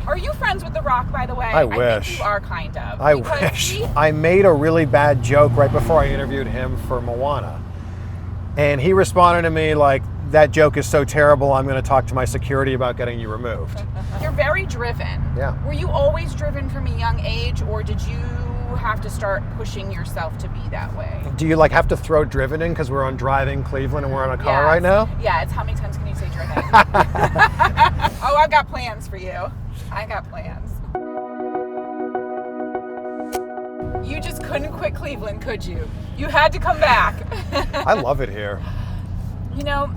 Are you friends with The Rock, by the way? I wish. I think you are, kind of. I wish. I made a really bad joke right before I interviewed him for Moana. And he responded to me like, that joke is so terrible, I'm going to talk to my security about getting you removed. You're very driven. Yeah. Were you always driven from a young age, or did you have to start pushing yourself to be that way? Do you like have to throw driven in because we're on driving Cleveland and we're on a car right now? Yeah, it's how many times can you say driven? Oh, I've got plans for you. I got plans. You just couldn't quit Cleveland, could you? You had to come back. I love it here. You know,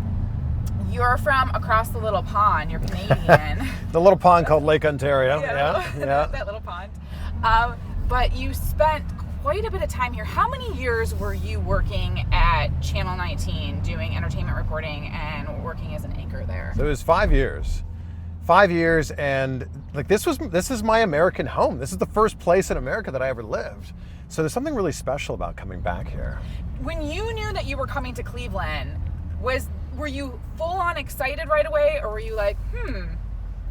you're from across the little pond. You're Canadian. The little pond called Lake Ontario. Yeah. That little pond. But you spent quite a bit of time here. How many years were you working at Channel 19 doing entertainment reporting and working as an anchor there? So it was 5 years. 5 years, and like this is my American home. This is the first place in America that I ever lived. So there's something really special about coming back here. When you knew that you were coming to Cleveland, were you full on excited right away, or were you like,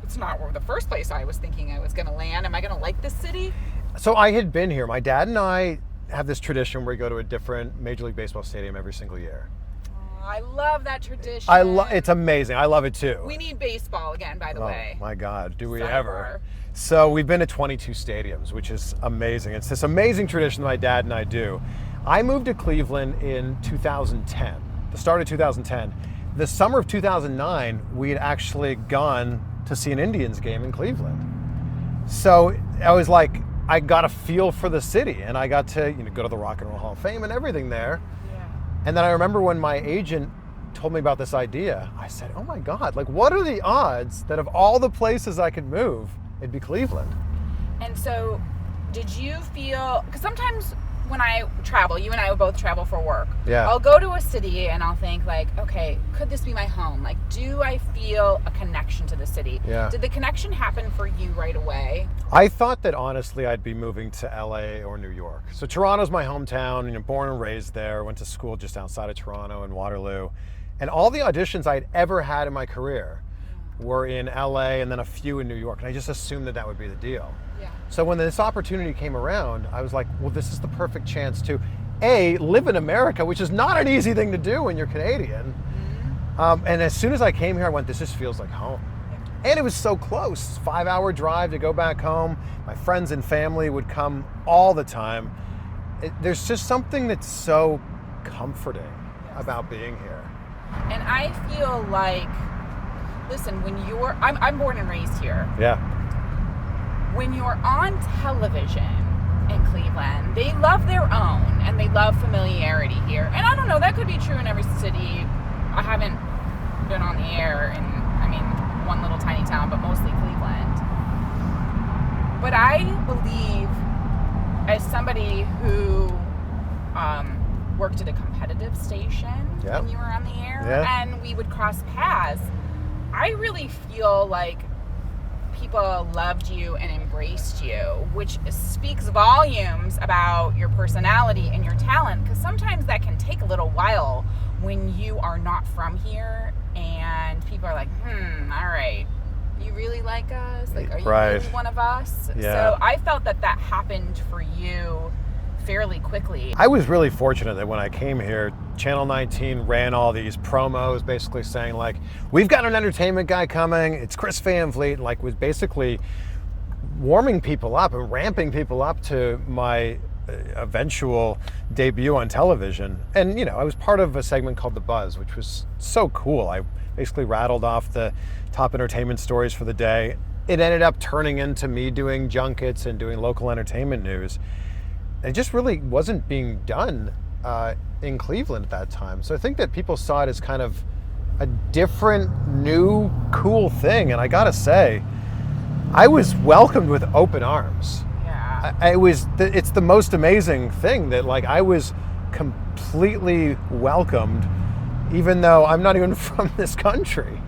it's not the first place I was thinking I was going to land. Am I going to like this city? So I had been here. My dad and I have this tradition where we go to a different Major League Baseball stadium every single year. I love that tradition. It's amazing. I love it too. We need baseball again, by the way. Oh my God, do we ever? So we've been to 22 stadiums, which is amazing. It's this amazing tradition that my dad and I do. I moved to Cleveland in 2010, the start of 2010. The summer of 2009, we had actually gone to see an Indians game in Cleveland. So I was like, I got a feel for the city, and I got to go to the Rock and Roll Hall of Fame and everything there. And then I remember when my agent told me about this idea, I said, oh my God, like what are the odds that of all the places I could move, it'd be Cleveland? And so did you feel, because sometimes when I travel, you and I will both travel for work. Yeah. I'll go to a city and I'll think like, okay, could this be my home? Like, do I feel a connection to the city? Yeah. Did the connection happen for you right away? I thought that honestly I'd be moving to LA or New York. So Toronto's my hometown, born and raised there, went to school just outside of Toronto in Waterloo. And all the auditions I'd ever had in my career were in LA and then a few in New York. And I just assumed that would be the deal. Yeah. So when this opportunity came around, I was like, well, this is the perfect chance to, A, live in America, which is not an easy thing to do when you're Canadian. Mm-hmm. And as soon as I came here, I went, this just feels like home. Yeah. And it was so close, 5-hour drive to go back home. My friends and family would come all the time. There's just something that's so comforting about being here. And I feel like, listen, when I'm born and raised here. Yeah. When you're on television in Cleveland, they love their own and they love familiarity here. And I don't know, that could be true in every city. I haven't been on the air in, one little tiny town, but mostly Cleveland. But I believe, as somebody who worked at a competitive station when you were on the air, and we would cross paths, I really feel like people loved you and embraced you, which speaks volumes about your personality and your talent, because sometimes that can take a little while when you are not from here and people are like, all right, you really like us? Like, are you really one of us? Yeah. So I felt that happened for you fairly quickly. I was really fortunate that when I came here, Channel 19 ran all these promos basically saying like, we've got an entertainment guy coming, it's Chris Van Vliet, like was basically warming people up and ramping people up to my eventual debut on television. And I was part of a segment called The Buzz, which was so cool. I basically rattled off the top entertainment stories for the day. It ended up turning into me doing junkets and doing local entertainment news. It just really wasn't being done in Cleveland at that time. So I think that people saw it as kind of a different, new, cool thing. And I gotta say, I was welcomed with open arms. Yeah. It's the most amazing thing that like I was completely welcomed, even though I'm not even from this country.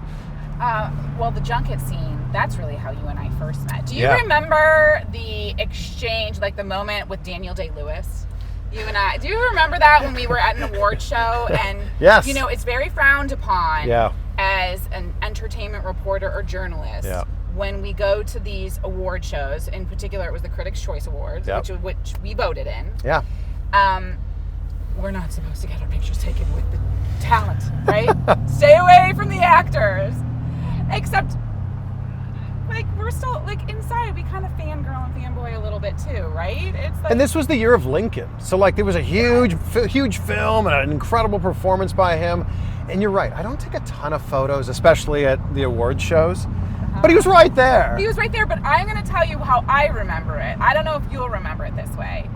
Well, the junket scene, that's really how you and I first met. Do you remember the exchange, like the moment with Daniel Day-Lewis? You and I, do you remember that when we were at an award show? And, yes. It's very frowned upon as an entertainment reporter or journalist when we go to these award shows, in particular it was the Critics' Choice Awards, which we voted in. Yeah. We're not supposed to get our pictures taken with the talent, right? Stay away from the actors. Except, like, we're still, like, inside, we kind of fangirl and fanboy a little bit too, right? It's like, and this was the year of Lincoln. So, like, there was a huge film and an incredible performance by him. And you're right, I don't take a ton of photos, especially at the award shows. But he was right there. He was right there, but I'm going to tell you how I remember it. I don't know if you'll remember it this way.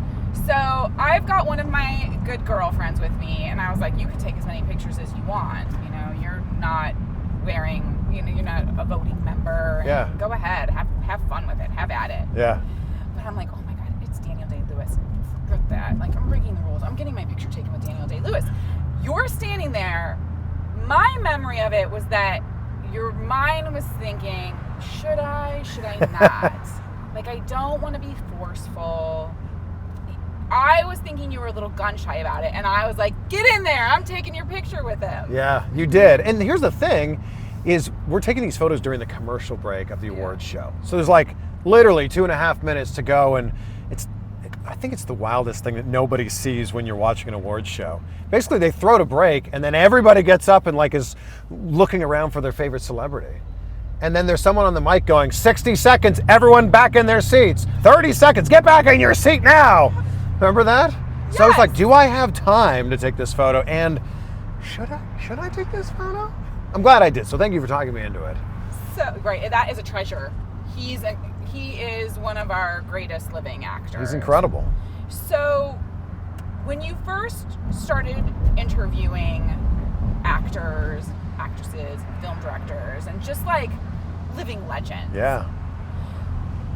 So I've got one of my good girlfriends with me, and I was like, you can take as many pictures as you want. You know, you're not wearing, you know, you're not a voting member. Yeah. Go ahead, have fun with it, have at it. Yeah. But I'm like, oh my God, it's Daniel Day-Lewis. Forget that. Like, I'm breaking the rules. I'm getting my picture taken with Daniel Day-Lewis. You're standing there. My memory of it was that your mind was thinking, should I not? Like, I don't want to be forceful. I was thinking you were a little gun shy about it, and I was like, get in there, I'm taking your picture with him. Yeah, you did. And here's the thing, is we're taking these photos during the commercial break of the awards show. So there's like literally 2.5 minutes to go, and I think it's the wildest thing that nobody sees when you're watching an awards show. Basically, they throw to break, and then everybody gets up and like is looking around for their favorite celebrity. And then there's someone on the mic going, 60 seconds, everyone back in their seats. 30 seconds, get back in your seat now. Remember that? Yes. So I was like, do I have time to take this photo? And should I take this photo? I'm glad I did. So thank you for talking me into it. So great. That is a treasure. He is one of our greatest living actors. He's incredible. So when you first started interviewing actors, actresses, film directors, and just like living legends. Yeah.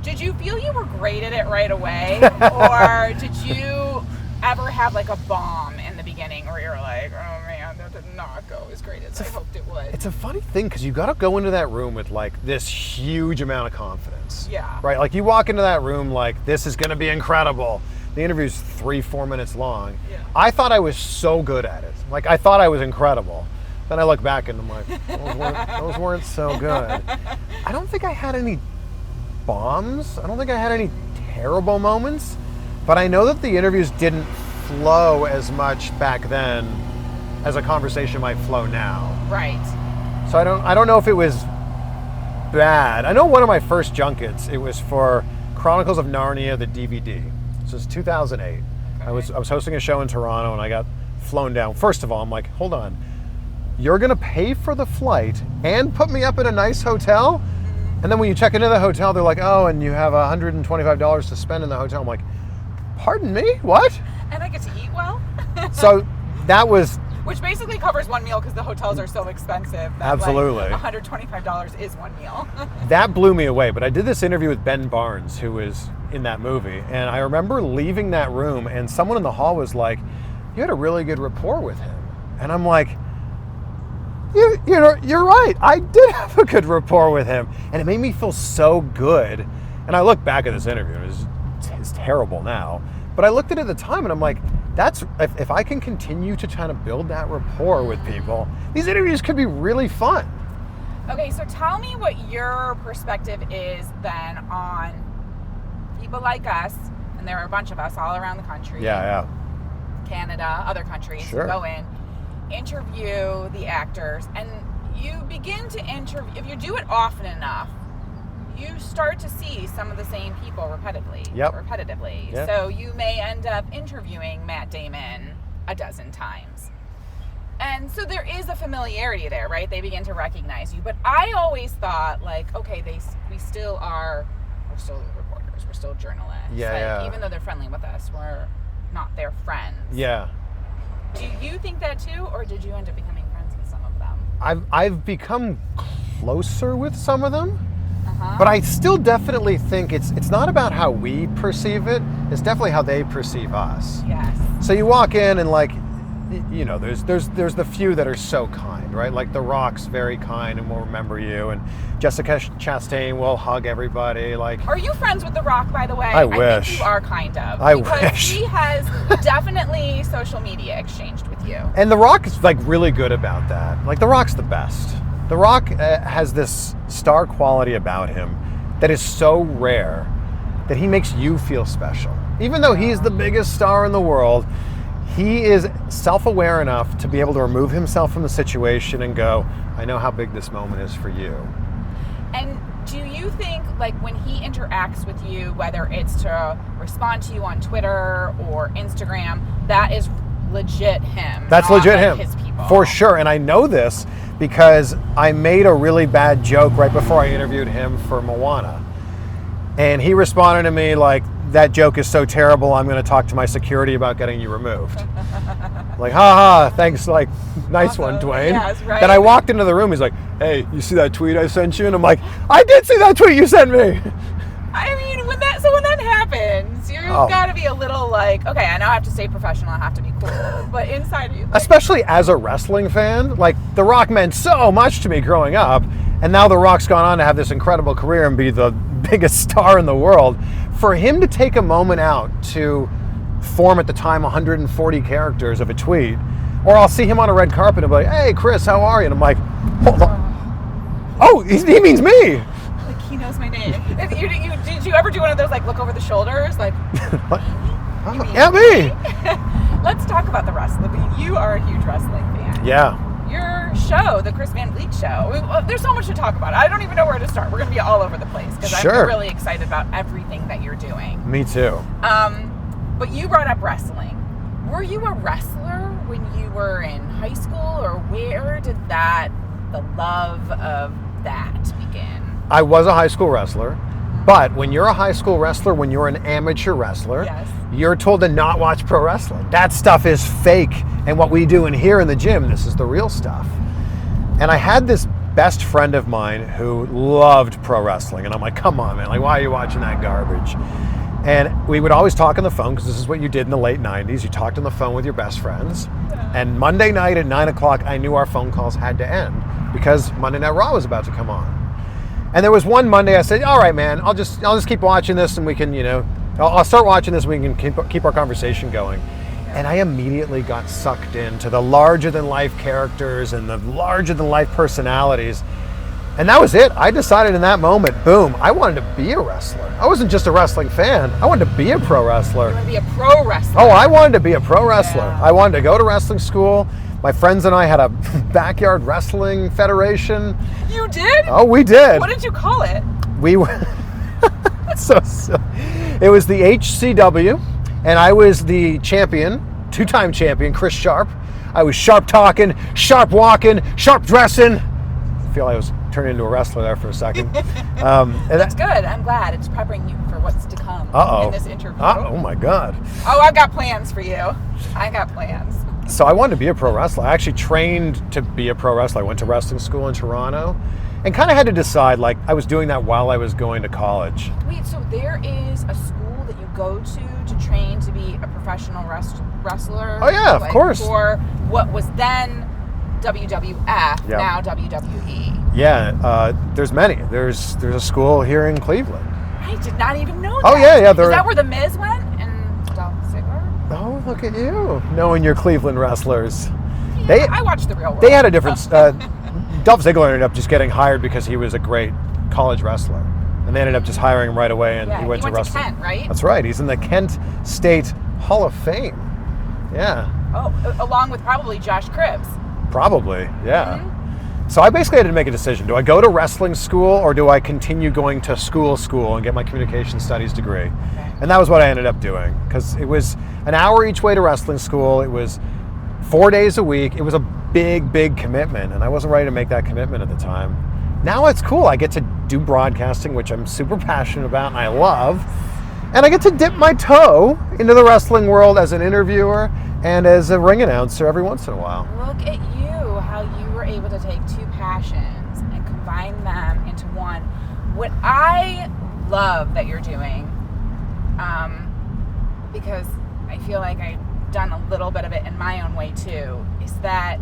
Did you feel you were great at it right away? Or did you ever have like a bomb in the beginning where you're like, oh man, that did not go as great as I hoped it would? It's a funny thing because you got to go into that room with like this huge amount of confidence. Yeah. Right? Like you walk into that room like, this is going to be incredible. The interview's 3-4 minutes long. Yeah. I thought I was so good at it. Like I thought I was incredible. Then I look back and I'm like, those weren't so good. I don't think I had any bombs. I don't think I had any terrible moments, but I know that the interviews didn't flow as much back then as a conversation might flow now. Right. So I don't know if it was bad. I know one of my first junkets, it was for Chronicles of Narnia, the DVD. This was 2008. Okay. I was hosting a show in Toronto and I got flown down. First of all, I'm like, hold on. You're gonna pay for the flight and put me up in a nice hotel? And then when you check into the hotel, they're like, oh, and you have $125 to spend in the hotel. I'm like, pardon me? What? And I get to eat well? So that was... Which basically covers one meal because the hotels are so expensive. That absolutely. Like $125 is one meal. That blew me away. But I did this interview with Ben Barnes, who was in that movie. And I remember leaving that room and someone in the hall was like, you had a really good rapport with him. And I'm like... You're right. I did have a good rapport with him, and it made me feel so good. And I look back at this interview, it's terrible now. But I looked at it at the time, and I'm like, that's if I can continue to try to build that rapport with people, these interviews could be really fun. Okay, so tell me what your perspective is then on people like us, and there are a bunch of us all around the country. Yeah. Canada, other countries. Sure. Go in. Interview the actors, and you begin to interview. If you do it often enough, you start to see some of the same people repetitively. Yep. So you may end up interviewing Matt Damon a dozen times, and so there is a familiarity there, right? They begin to recognize you. But I always thought, like, okay, we're still reporters, we're still journalists. Yeah. Even though they're friendly with us, we're not their friends. Yeah. Do you think that too, or did you end up becoming friends with some of them? I've become closer with some of them, but I still definitely think it's not about how we perceive it. It's definitely how they perceive us. Yes. So you walk in and like, you know, there's the few that are so kind, right? Like The Rock's very kind and will remember you, and Jessica Chastain will hug everybody. Like, are you friends with The Rock, by the way? I wish. I think you are, kind of. I because wish. He has definitely social media exchanged with you. And The Rock is like really good about that. Like The Rock's the best. The Rock has this star quality about him that is so rare that he makes you feel special. Even though he's the biggest star in the world, he is self-aware enough to be able to remove himself from the situation and go, I know how big this moment is for you. And do you think, like, when he interacts with you, whether it's to respond to you on Twitter or Instagram, that is legit him? That's not legit like him. His people. For sure. And I know this because I made a really bad joke right before I interviewed him for Moana. And he responded to me like, that joke is so terrible, I'm going to talk to my security about getting you removed. Like, ha, thanks, like, nice Awesome. one, Dwayne. Yes, right. Then I walked into the room, he's like, hey, you see that tweet I sent you? And I'm like, I did see that tweet you sent me. I mean, when that happens, you've got to be a little like, okay, I know I have to stay professional, I have to be cool, but inside of you, like, especially as a wrestling fan, like, The Rock meant so much to me growing up, and now The Rock's gone on to have this incredible career and be the biggest star in the world. For him to take a moment out to form, at the time, 140 characters of a tweet, or I'll see him on a red carpet and be like, hey, Chris, how are you? And I'm like, hold on. Oh, he means me. Like, he knows my name. Did you ever do one of those, like, look over the shoulders? Like, yeah, me. Let's talk about the wrestling. You are a huge wrestling fan. Yeah. Your show, the Chris Van Vliet Show, there's so much to talk about. I don't even know where to start. We're going to be all over the place because I'm really excited about everything that you're doing. Me too. But you brought up wrestling. Were you a wrestler when you were in high school, or where did the love of that begin? I was a high school wrestler, but when you're a high school wrestler, when you're an amateur wrestler, you're told to not watch pro wrestling. That stuff is fake, and what we do in here in the gym, this is the real stuff. And I had this best friend of mine who loved pro wrestling, and I'm like, come on, man, like, why are you watching that garbage? And we would always talk on the phone, because this is what you did in the late 90s. You talked on the phone with your best friends. And Monday night at 9 o'clock, I knew our phone calls had to end because Monday Night Raw was about to come on. And there was one Monday I said, all right, man, I'll just keep watching this, and we can, I'll start watching this, and we can keep our conversation going. And I immediately got sucked into the larger-than-life characters and the larger-than-life personalities. And that was it. I decided in that moment, boom, I wanted to be a wrestler. I wasn't just a wrestling fan. I wanted to be a pro wrestler. You want to be a pro wrestler? Oh, I wanted to be a pro wrestler. Yeah. I wanted to go to wrestling school. My friends and I had a backyard wrestling federation. You did? Oh, we did. What did you call it? We were... so silly. It was the HCW, and I was the champion, two-time champion, Chris Sharp. I was sharp talking, sharp walking, sharp dressing. I feel I was turning into a wrestler there for a second. That's good. I'm glad. It's preparing you for what's to come in this interview. Oh my God. Oh, I've got plans for you. I got plans. So I wanted to be a pro wrestler. I actually trained to be a pro wrestler. I went to wrestling school in Toronto and kind of had to decide, like, I was doing that while I was going to college. Wait, so there is a school that you go to train to be a professional wrestler? Oh yeah, of course. For what was then WWF, now WWE. Yeah, there's many. There's a school here in Cleveland. I did not even know that. Oh yeah. Is that where The Miz went? And Dolph Ziggler? Oh, look at you, knowing your Cleveland wrestlers. Yeah, I watched The Real World. They had a different... Dolph Ziggler ended up just getting hired because he was a great college wrestler. And they ended up just hiring him right away, and he went to wrestling. Kent, right? That's right. He's in the Kent State Hall of Fame. Yeah. Oh, along with probably Josh Cribbs. Probably, yeah. Mm-hmm. So I basically had to make a decision. Do I go to wrestling school, or do I continue going to school and get my communication studies degree? Okay. And that was what I ended up doing, because it was an hour each way to wrestling school. It was 4 days a week. It was a big commitment, and I wasn't ready to make that commitment at the time. Now it's cool. I get to do broadcasting, which I'm super passionate about and I love. And I get to dip my toe into the wrestling world as an interviewer and as a ring announcer every once in a while. Look at you, how you were able to take two passions and combine them into one. What I love that you're doing, because I feel like I've done a little bit of it in my own way too, is that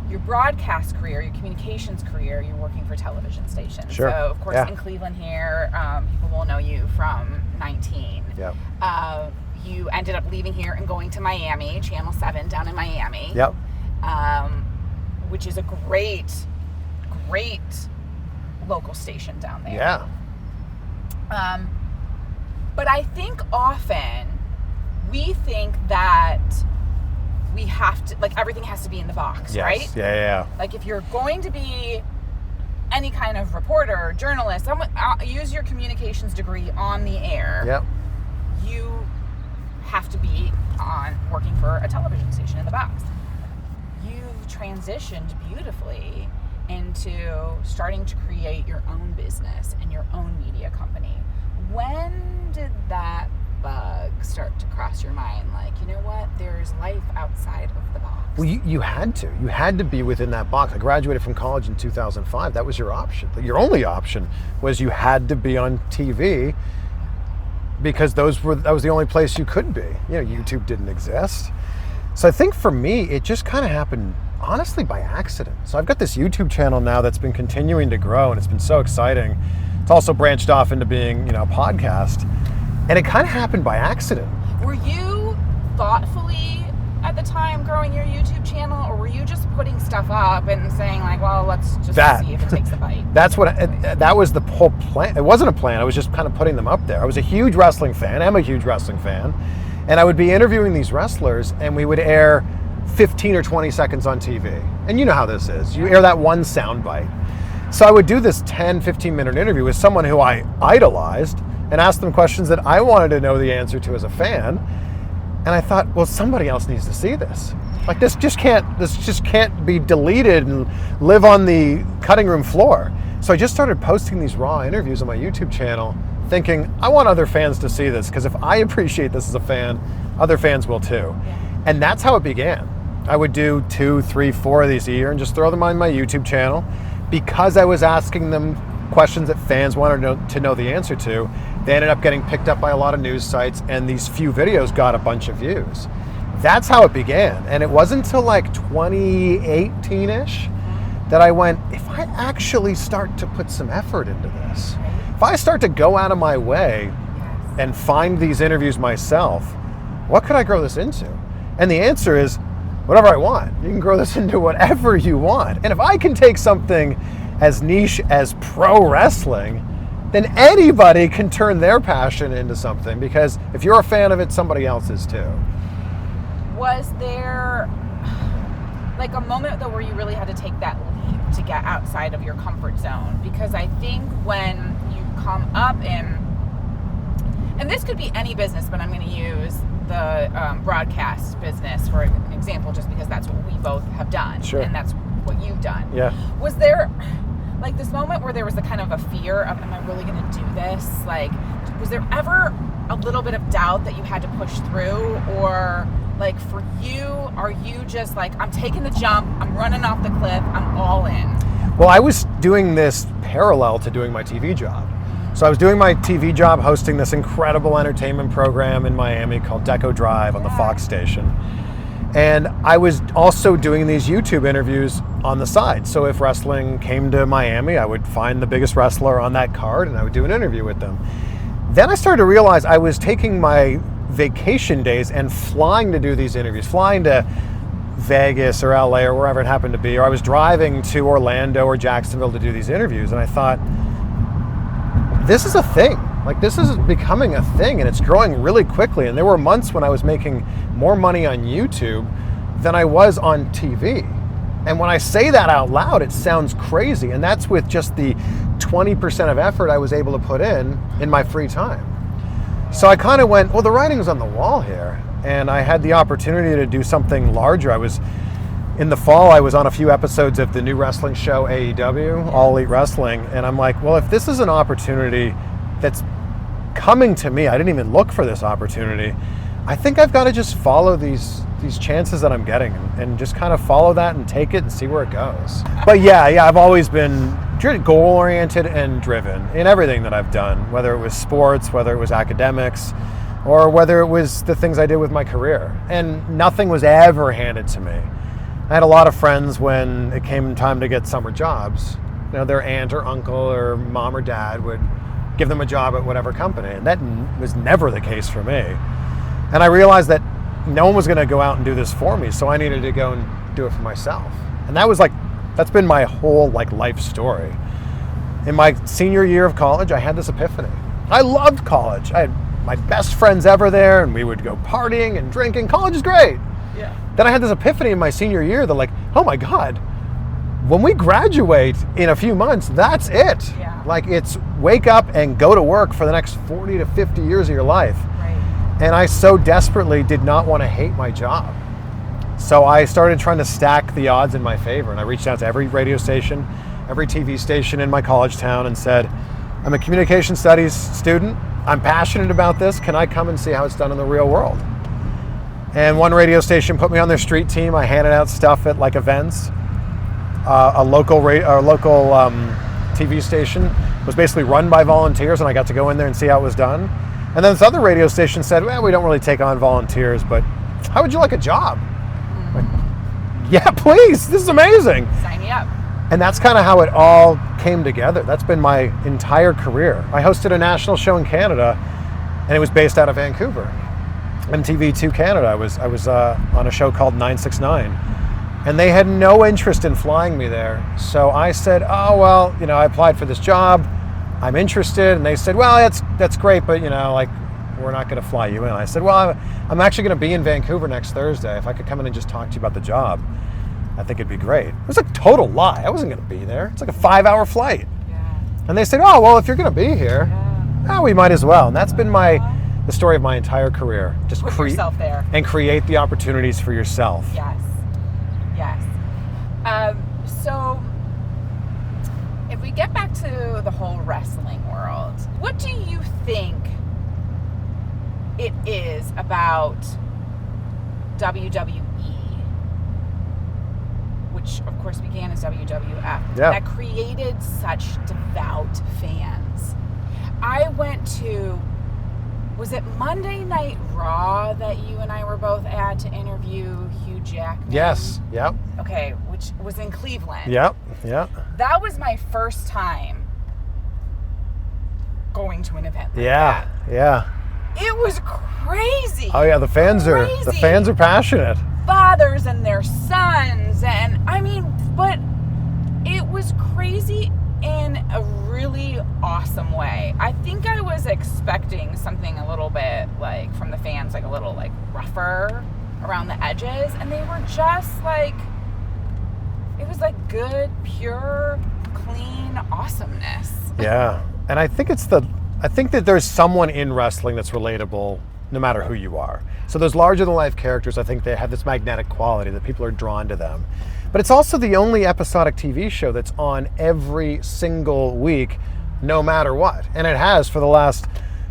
your broadcast career, your communications career, you're working for television stations. Sure. So, of course, in Cleveland here, people will know you from 19. Yep. You ended up leaving here and going to Miami, Channel 7 down in Miami. Yep. Which is a great local station down there. Yeah. But I think often we think that we have to, like, everything has to be in the box, Yes. right? Yeah. Like, if you're going to be any kind of reporter, journalist, use your communications degree on the air. Yep. You have to be working for a television station in the box. You've transitioned beautifully into starting to create your own business and your own media company. When did that bug start to cross your mind? Like, you know what? There's life outside of the box. Well, you had to. You had to be within that box. I graduated from college in 2005. That was your option. Your only option was you had to be on TV because that was the only place you could be. You know, YouTube didn't exist. So I think for me, it just kind of happened, honestly, by accident. So I've got this YouTube channel now that's been continuing to grow, and it's been so exciting. It's also branched off into being, a podcast. And it kind of happened by accident. Were you thoughtfully at the time growing your YouTube channel, or were you just putting stuff up and saying, like, well, let's just see if it takes a bite? That was the whole plan. It wasn't a plan. I was just kind of putting them up there. I was a huge wrestling fan. I'm a huge wrestling fan. And I would be interviewing these wrestlers, and we would air 15 or 20 seconds on TV. And you know how this is. You air that one sound bite. So I would do this 10, 15-minute interview with someone who I idolized and ask them questions that I wanted to know the answer to as a fan. And I thought, well, somebody else needs to see this. Like, this just can't be deleted and live on the cutting room floor. So I just started posting these raw interviews on my YouTube channel, thinking, I want other fans to see this, because if I appreciate this as a fan, other fans will too. Yeah. And that's how it began. I would do 2, 3, 4 of these a year and just throw them on my YouTube channel. Because I was asking them questions that fans wanted to know the answer to, they ended up getting picked up by a lot of news sites, and these few videos got a bunch of views. That's how it began. And it wasn't until like 2018-ish that I went, if I actually start to put some effort into this, if I start to go out of my way and find these interviews myself, what could I grow this into? And the answer is, whatever I want. You can grow this into whatever you want. And if I can take something as niche as pro wrestling, then anybody can turn their passion into something, because if you're a fan of it, somebody else is too. Was there like a moment though where you really had to take that leap to get outside of your comfort zone? Because I think when you come up and this could be any business, but I'm going to use the broadcast business for an example, just because that's what we both have done. Sure. And that's what you've done. Yeah. Was there like this moment where there was a kind of a fear of, am I really going to do this? Like, was there ever a little bit of doubt that you had to push through? Or like for you, are you just like, I'm taking the jump, I'm running off the cliff, I'm all in? Well, I was doing this parallel to doing my TV job. So I was doing my TV job hosting this incredible entertainment program in Miami called Deco Drive on the Fox station. And I was also doing these YouTube interviews on the side. So if wrestling came to Miami, I would find the biggest wrestler on that card and I would do an interview with them. Then I started to realize I was taking my vacation days and flying to do these interviews, flying to Vegas or LA or wherever it happened to be, or I was driving to Orlando or Jacksonville to do these interviews. And I thought, this is a thing. Like, this is becoming a thing, and it's growing really quickly. And there were months when I was making more money on YouTube than I was on TV. And when I say that out loud, it sounds crazy. And that's with just the 20% of effort I was able to put in my free time. So I kind of went, well, the writing's on the wall here. And I had the opportunity to do something larger. In the fall, I was on a few episodes of the new wrestling show, AEW, All Elite Wrestling. And I'm like, well, if this is an opportunity that's coming to me, I didn't even look for this opportunity, I think I've got to just follow these chances that I'm getting and just kind of follow that and take it and see where it goes. But yeah, I've always been goal-oriented and driven in everything that I've done, whether it was sports, whether it was academics, or whether it was the things I did with my career. And nothing was ever handed to me. I had a lot of friends when it came time to get summer jobs. You know, their aunt or uncle or mom or dad would give them a job at whatever company. And that was never the case for me. And I realized that no one was going to go out and do this for me, so I needed to go and do it for myself. And that's been my whole life story. In my senior year of college, I had this epiphany. I loved college. I had my best friends ever there, and we would go partying and drinking. College is great. Yeah. Then I had this epiphany in my senior year that like, oh my God, when we graduate in a few months, that's it. Yeah. Like it's wake up and go to work for the next 40 to 50 years of your life. Right. And I so desperately did not want to hate my job. So I started trying to stack the odds in my favor. And I reached out to every radio station, every TV station in my college town and said, I'm a communication studies student. I'm passionate about this. Can I come and see how it's done in the real world? And one radio station put me on their street team. I handed out stuff at like events. A local TV station was basically run by volunteers, and I got to go in there and see how it was done. And then this other radio station said, well, we don't really take on volunteers, but how would you like a job? Like, yeah, please. This is amazing. Sign me up. And that's kind of how it all came together. That's been my entire career. I hosted a national show in Canada, and it was based out of Vancouver. MTV2 Canada. I was on a show called 969, and they had no interest in flying me there. So I said, oh, well, I applied for this job. I'm interested. And they said, well, that's great, but, like, we're not going to fly you in. I said, well, I'm actually going to be in Vancouver next Thursday. If I could come in and just talk to you about the job, I think it'd be great. It was a total lie. I wasn't going to be there. It's like a 5-hour flight. Yeah. And they said, oh, well, if you're going to be here, we might as well. And that's been the story of my entire career. Just put yourself there. And create the opportunities for yourself. Yes. Yes. So if we get back to the whole wrestling world, what do you think it is about WWE, which of course began as WWF, that created such devout fans? I went to, was it Monday Night Raw that you and I were both at to interview Hugh Jackman? Yes, yep. Okay, which was in Cleveland. Yep, yep. That was my first time going to an event like that. Yeah. It was crazy. Oh yeah, the fans are passionate. Fathers and their sons, and but it was crazy in a really awesome way. I think I was expecting something a little bit like from the fans, like a little like rougher around the edges, and they were just like, it was like good, pure, clean awesomeness. Yeah, and I think that there's someone in wrestling that's relatable no matter who you are. So those larger than life characters, I think they have this magnetic quality that people are drawn to them. But it's also the only episodic TV show that's on every single week, no matter what. And it has for the last,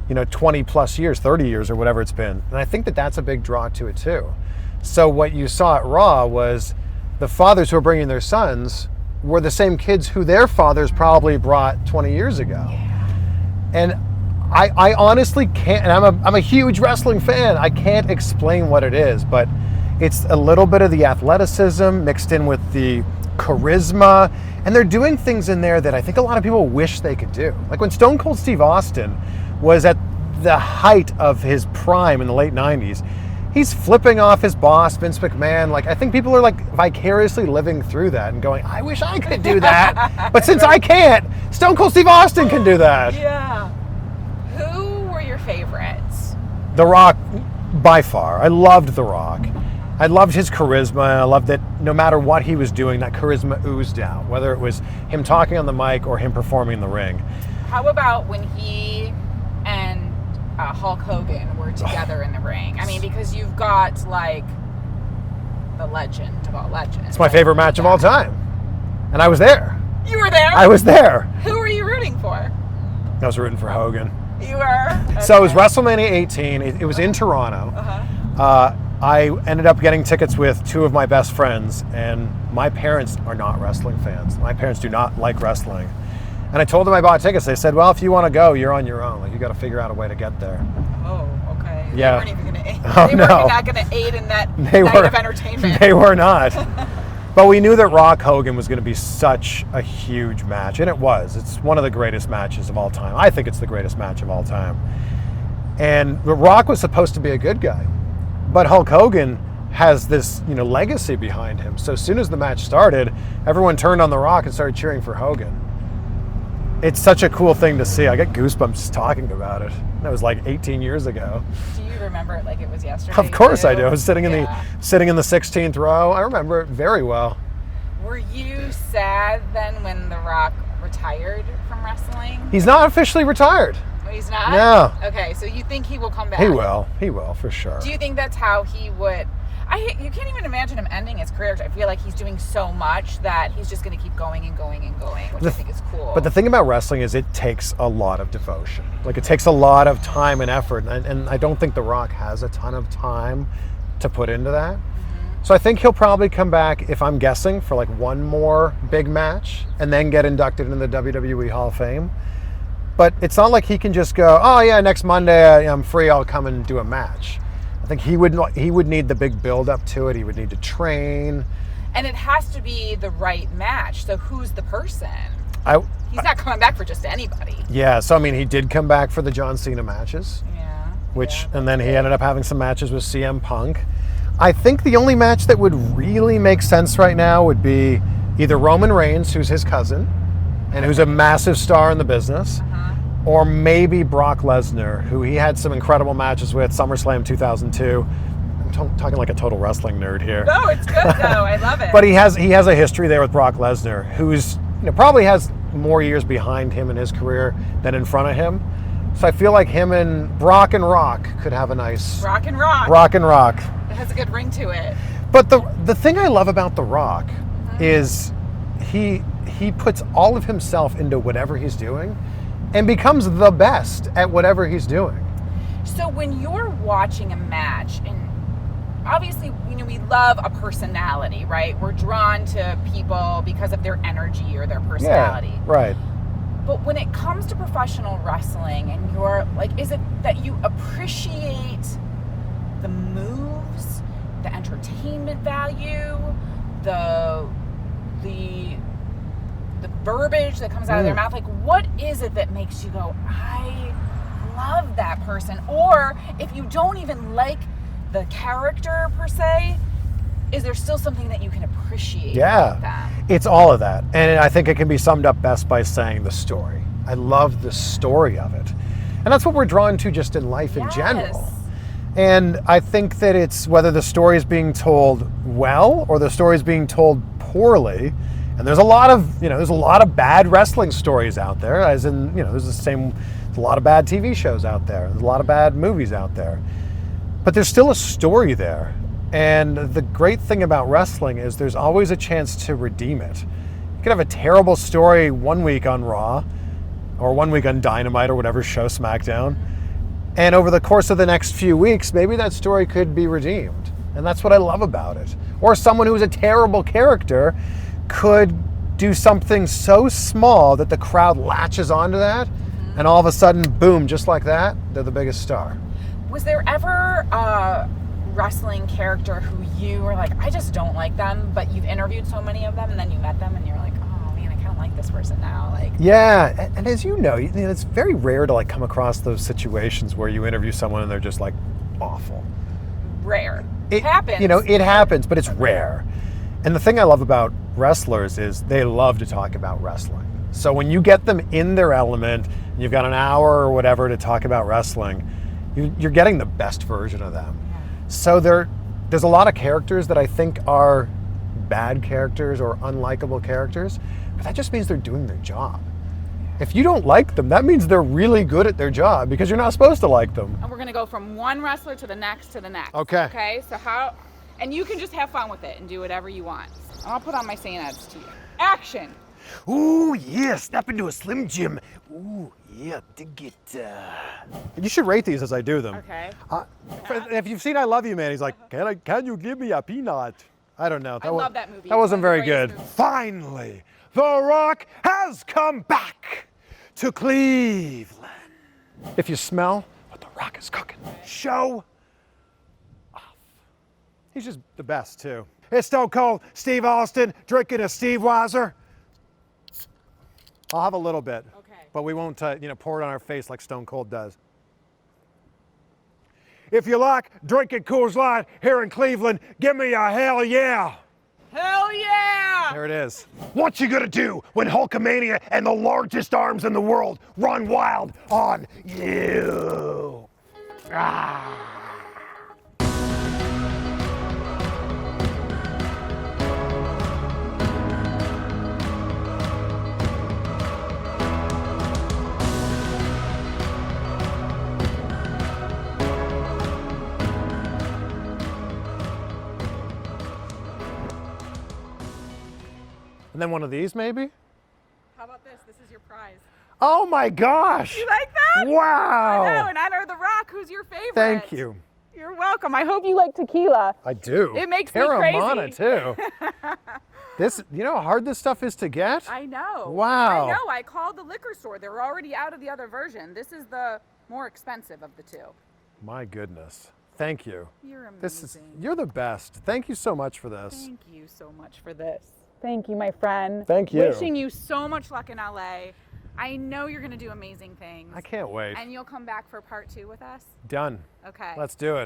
20 plus years, 30 years or whatever it's been. And I think that that's a big draw to it too. So what you saw at Raw was the fathers who are bringing their sons were the same kids who their fathers probably brought 20 years ago. And I honestly can't, and I'm a huge wrestling fan. I can't explain what it is, but it's a little bit of the athleticism mixed in with the charisma, and they're doing things in there that I think a lot of people wish they could do. Like when Stone Cold Steve Austin was at the height of his prime in the late 90s, he's flipping off his boss, Vince McMahon. Like, I think people are like vicariously living through that and going, I wish I could do that. But since I can't, Stone Cold Steve Austin can do that. Yeah. Who were your favorites? The Rock, by far. I loved The Rock. I loved his charisma. I loved that no matter what he was doing, that charisma oozed out, whether it was him talking on the mic or him performing in the ring. How about when he and Hulk Hogan were together in the ring? Because you've got like the legend of all legends. It's my favorite match of all time. And I was there. You were there? I was there. Who were you rooting for? I was rooting for Hogan. You were? Okay. So it was WrestleMania 18. It was in Toronto. I ended up getting tickets with two of my best friends, and my parents are not wrestling fans. My parents do not like wrestling. And I told them I bought tickets. They said, well, if you want to go, you're on your own. Like, you got to figure out a way to get there. Oh, okay. Yeah. They weren't even going to aid. Oh, they were not going to aid in that night of entertainment. They were not. But we knew that Rock Hogan was going to be such a huge match, and it was. It's one of the greatest matches of all time. I think it's the greatest match of all time. And The Rock was supposed to be a good guy, but Hulk Hogan has this, legacy behind him. So as soon as the match started, everyone turned on The Rock and started cheering for Hogan. it's such a cool thing to see. I get goosebumps just talking about it. That was like 18 years ago. Do you remember it like it was yesterday? Of course too? I do. I was sitting in the 16th row. I remember it very well. Were you sad then when The Rock retired from wrestling? He's not officially retired. Oh, he's not? No. Okay, so you think he will come back? He will. He will, for sure. Do you think that's how he would... You can't even imagine him ending his career. I feel like he's doing so much that he's just going to keep going and going and going, which I think is cool. But the thing about wrestling is it takes a lot of devotion. Like, it takes a lot of time and effort. And I don't think The Rock has a ton of time to put into that. So I think he'll probably come back, if I'm guessing, for like one more big match and then get inducted into the WWE Hall of Fame. But it's not like he can just go, oh yeah, next Monday I'm free, I'll come and do a match. I think he would need the big build up to it. He would need to train. And it has to be the right match. So who's the person? He's not coming back for just anybody. Yeah, so I mean, he did come back for the John Cena matches. Yeah. And then he ended up having some matches with CM Punk. I think the only match that would really make sense right now would be either Roman Reigns, who's his cousin, and who's a massive star in the business, or maybe Brock Lesnar, who he had some incredible matches with, SummerSlam 2002. I'm talking like a total wrestling nerd here. No, it's good though. I love it. But he has a history there with Brock Lesnar, who's probably has more years behind him in his career than in front of him. So I feel like him and Brock and Rock could have a nice... Rock and Rock. Rock and Rock. It has a good ring to it. But the thing I love about The Rock is he puts all of himself into whatever he's doing and becomes the best at whatever he's doing. So when you're watching a match, and obviously, we love a personality, right? We're drawn to people because of their energy or their personality. Yeah, right. But when it comes to professional wrestling, and you're like, is it that you appreciate the moves, the entertainment value, the verbiage that comes out of their mouth? Like, what is it that makes you go, I love that person? Or if you don't even like the character per se, is there still something that you can appreciate about them? It's all of that. And I think it can be summed up best by saying the story. I love the story of it. And that's what we're drawn to just in life in general. And I think that it's whether the story is being told well or the story is being told poorly. And there's a lot of bad wrestling stories out there, as in, there's a lot of bad TV shows out there. There's a lot of bad movies out there. But there's still a story there. And the great thing about wrestling is there's always a chance to redeem it. You could have a terrible story one week on Raw, or one week on Dynamite, or whatever show, SmackDown. And over the course of the next few weeks, maybe that story could be redeemed. And that's what I love about it. Or someone who's a terrible character could do something so small that the crowd latches onto that, and all of a sudden, boom, just like that, they're the biggest star. Was there ever a wrestling character who you were like, I just don't like them, but you've interviewed so many of them, and then you met them and you're like, oh man, I kind of like this person now? Like, yeah, and as you know, it's very rare to like come across those situations where you interview someone and they're just like awful. Rare. It happens. It happens, but it's rare. And the thing I love about wrestlers is they love to talk about wrestling. So when you get them in their element, and you've got an hour or whatever to talk about wrestling, you're getting the best version of them. So there's a lot of characters that I think are bad characters or unlikable characters, but that just means they're doing their job. If you don't like them, that means they're really good at their job, because you're not supposed to like them. And we're going to go from one wrestler to the next to the next. Okay. So and you can just have fun with it and do whatever you want. I'll put on my Saints to you. Action. Ooh, yeah, step into a Slim Jim. Ooh, yeah, dig it. You should rate these as I do them. Okay. If you've seen I Love You, Man, he's like, can you give me a peanut? I don't know. I love that movie. That wasn't very good. Movies. Finally, The Rock has come back to Cleveland. If you smell what The Rock is cooking, show off. He's just the best, too. It's Stone Cold Steve Austin drinking a Steve Weiser. I'll have a little bit, but we won't, pour it on our face like Stone Cold does. If you like drinking Coors Light here in Cleveland, give me a hell yeah. Hell yeah! There it is. What you gonna do when Hulkamania and the largest arms in the world run wild on you? Ah. And then one of these, maybe? How about this? This is your prize. Oh my gosh! You like that? Wow! I know, in honor of The Rock, who's your favorite? Thank you. You're welcome. I hope you like tequila. I do. It makes me Terramana, crazy. too. This, you know how hard this stuff is to get? I know. Wow. I know. I called the liquor store. They were already out of the other version. This is the more expensive of the two. My goodness. Thank you. You're amazing. This is, you're the best. Thank you so much for this. Thank you so much for this. Thank you, my friend. Thank you. Wishing you so much luck in LA. I know you're going to do amazing things. I can't wait. And you'll come back for part 2 with us? Done. Okay. Let's do it.